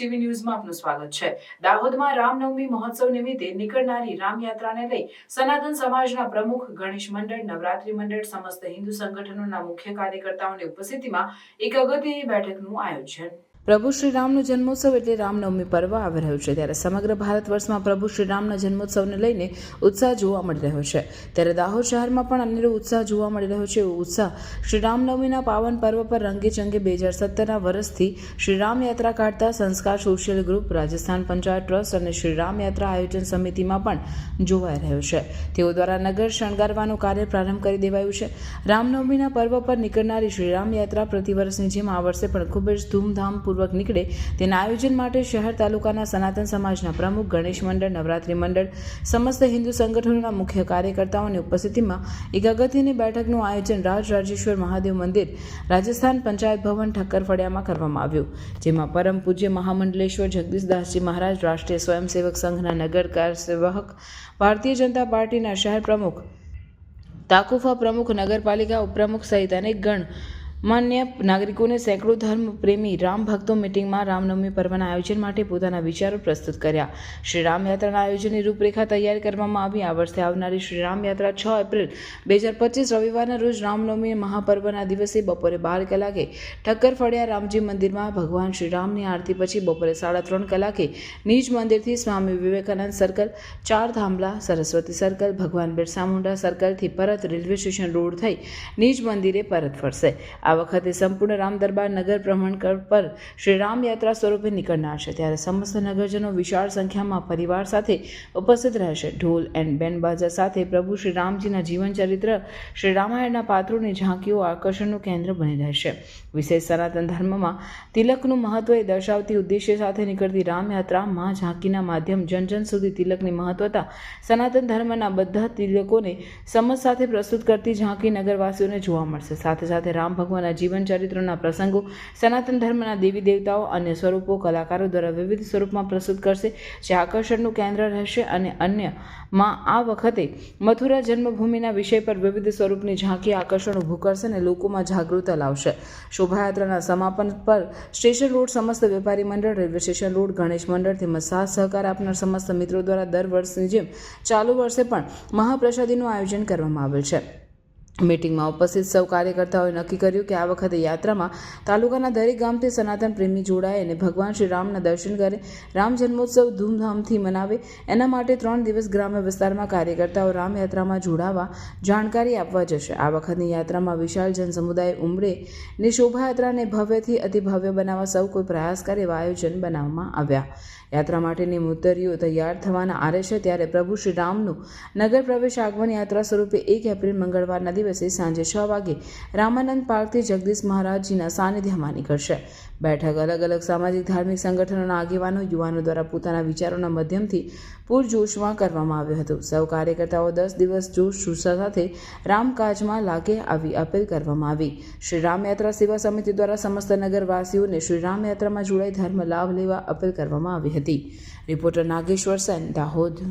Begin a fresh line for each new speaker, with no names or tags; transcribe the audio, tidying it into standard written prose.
TV ન્યૂઝમાં આપનું સ્વાગત છે। દાહોદમાં રામનવમી મહોત્સવ નિમિત્તે નીકળનારી રામયાત્રાને લઈ સનાતન સમાજના પ્રમુખ, ગણેશ મંડળ, નવરાત્રી મંડળ, સમસ્ત હિન્દુ સંગઠનોના મુખ્ય કાર્યકર્તાઓની ઉપસ્થિતિમાં એક અગત્યની બેઠકનું આયોજન। પ્રભુ શ્રી રામનો જન્મોત્સવ એટલે રામનવમી પર્વ આવી રહ્યું છે, ત્યારે સમગ્ર ભારત વર્ષમાં પ્રભુ શ્રી રામના જન્મોત્સવને લઈને ઉત્સાહ જોવા મળી રહ્યો છે, ત્યારે દાહોદ શહેરમાં પણ અનેરો ઉત્સાહ જોવા મળી રહ્યો છે। ઉત્સાહ શ્રી રામનવમીના પાવન પર્વ પર રંગેચંગે 2017ના વર્ષથી શ્રી રામ યાત્રા કાઢતા સંસ્કાર social group, Rajasthan panchayat trust અને શ્રી રામ યાત્રા આયોજન સમિતિમાં પણ જોવાઈ રહ્યો છે। તેઓ દ્વારા નગર શણગારવાનું કાર્ય પ્રારંભ કરી દેવાયું છે। રામનવમીના પર્વ પર નીકળનારી શ્રી રામ યાત્રા પ્રતિવર્ષની જેમ આ વર્ષે પણ ખૂબ જ ધૂમધામ નીકળે તેના આયોજન માટે શહેર તાલુકાના સનાતન સમાજના પ્રમુખ, ગણેશ મંડળ, નવરાત્રી મંડળ, સમસ્ત હિન્દુ સંગઠનોના મુખ્ય કાર્યકર્તાઓની ઉપસ્થિતિમાં એક અગત્યની બેઠકનું આયોજન રાજરાજેશ્વર મહાદેવ મંદિર, રાજસ્થાન પંચાયત ભવન, ઠક્કર ફળિયામાં કરવામાં આવ્યું, જેમાં પરમ પૂજ્ય મહામંડલેશ્વર જગદીશદાસજી મહારાજ, રાષ્ટ્રીય સ્વયંસેવક સંઘના નગર કાર્યવાહક, ભારતીય જનતા પાર્ટીના શહેર પ્રમુખ, તાકુફા પ્રમુખ, નગરપાલિકા ઉપપ્રમુખ સહિત અનેક ગણ માન્ય નાગરિકોને સેંકડો ધર્મ પ્રેમી રામ ભક્તો મીટિંગમાં રામનવમી પર્વના આયોજન માટે પોતાના વિચારો પ્રસ્તુત કર્યા। શ્રી રામ યાત્રાના આયોજનની રૂપરેખા તૈયાર કરવામાં આવી। આ વર્ષે આવનારી શ્રી રામ યાત્રા 6 એપ્રિલ 2025 રવિવારના રોજ રામનવમી મહાપર્વના દિવસે બપોરે 12 કલાકે ઠક્કર ફળિયા રામજી મંદિરમાં ભગવાન શ્રી રામની આરતી પછી બપોરે 3:30 કલાકે નિજ મંદિરથી સ્વામી વિવેકાનંદ સર્કલ, ચાર થાંભલા, સરસ્વતી સર્કલ, ભગવાન બિરસા મુંડા સર્કલથી પરત રેલવે સ્ટેશન રોડ થઈ નિજ મંદિરે પરત ફરશે। આ વખતે સંપૂર્ણ રામ દરબાર નગર ભ્રમણ પર શ્રી રામ યાત્રા સ્વરૂપે નીકળનાર છે, ત્યારે સમસ્ત નગરજનો વિશાળ સંખ્યામાં પરિવાર સાથે ઉપસ્થિત રહેશે। ઢોલ એન્ડ બેન્ડ બાજા સાથે પ્રભુ શ્રી રામજીના જીવન ચરિત્ર, શ્રી રામાયણના પાત્રોની ઝાંકીઓ આકર્ષણનું કેન્દ્ર બની રહેશે। વિશેષ સનાતન ધર્મમાં તિલકનું મહત્વ એ દર્શાવતી ઉદ્દેશ્ય સાથે નીકળતી રામયાત્રા માં ઝાંકીના માધ્યમ જન સુધી તિલકની મહત્વતા, સનાતન ધર્મના બધા તિલકોને સમજ સાથે પ્રસ્તુત કરતી ઝાંકી નગરવાસીઓને જોવા મળશે। સાથે સાથે રામ ભગવાન જીવન ચરિત્રના પ્રસંગો, સનાતન ધર્મના દેવી દેવતાઓ, અન્ય સ્વરૂપો કલાકારો દ્વારા વિવિધ સ્વરૂપમાં પ્રસ્તુત કરશે, જે આકર્ષણનું કેન્દ્ર રહેશે। અને અન્યમાં આ વખતે મથુરા જન્મભૂમિના વિષય પર વિવિધ સ્વરૂપની ઝાંકી આકર્ષણ ઊભું કરશે અને લોકોમાં જાગૃતતા લાવશે। શોભાયાત્રાના સમાપન પર સ્ટેશન રોડ સમસ્ત વેપારી મંડળ, રેલવે સ્ટેશન રોડ, ગણેશ મંડળ તેમજ સાથ સહકાર આપનાર સમસ્ત મિત્રો દ્વારા દર વર્ષની જેમ ચાલુ વર્ષે પણ મહાપ્રસાદીનું આયોજન કરવામાં આવેલ છે। મીટિંગમાં ઉપસ્થિત સૌ કાર્યકર્તાઓએ નક્કી કર્યું કે આ વખતે યાત્રામાં તાલુકાના દરેક ગામથી સનાતન પ્રેમી જોડાય અને ભગવાન શ્રી રામના દર્શન કરે, રામ જન્મોત્સવ ધૂમધામથી મનાવે, એના માટે 3 દિવસ ગ્રામ્ય વિસ્તારમાં કાર્યકર્તાઓ રામયાત્રામાં જોડાવા જાણકારી આપવા જશે। આ વખતની યાત્રામાં વિશાળ જનસમુદાય ઉમરે ને શોભાયાત્રાને ભવ્યથી અતિ ભવ્ય બનાવવા સૌ કોઈ પ્રયાસ કરે એવા આયોજન બનાવવામાં આવ્યા। યાત્રા માટેની મુદ્દરીઓ તૈયાર થવાના આરે છે, ત્યારે પ્રભુ શ્રી રામનું નગર પ્રવેશ આગમન યાત્રા સ્વરૂપે 1 એપ્રિલ મંગળવારના દિવસે સાંજે 6 વાગે રામાનંદ પાર્કથી જગદીશ મહારાજજીના સાનિધ્યમાં નીકળશે। બેઠક અલગ અલગ સામાજિક ધાર્મિક સંગઠનોના આગેવાનો, યુવાનો દ્વારા પોતાના વિચારોના માધ્યમથી પૂરજોશમાં કરવામાં આવ્યું હતું। સૌ કાર્યકર્તાઓ 10 દિવસ જોશ જુસ્સા સાથે રામકાજમાં લાગે આવી અપીલ કરવામાં આવી। શ્રી રામ યાત્રા સેવા સમિતિ દ્વારા સમસ્ત નગરવાસીઓને શ્રી રામ યાત્રામાં જોડાઈ ધર્મ લાભ લેવા અપીલ કરવામાં આવી હતી। રિપોર્ટર નાગેશ્વર સેન, દાહોદ।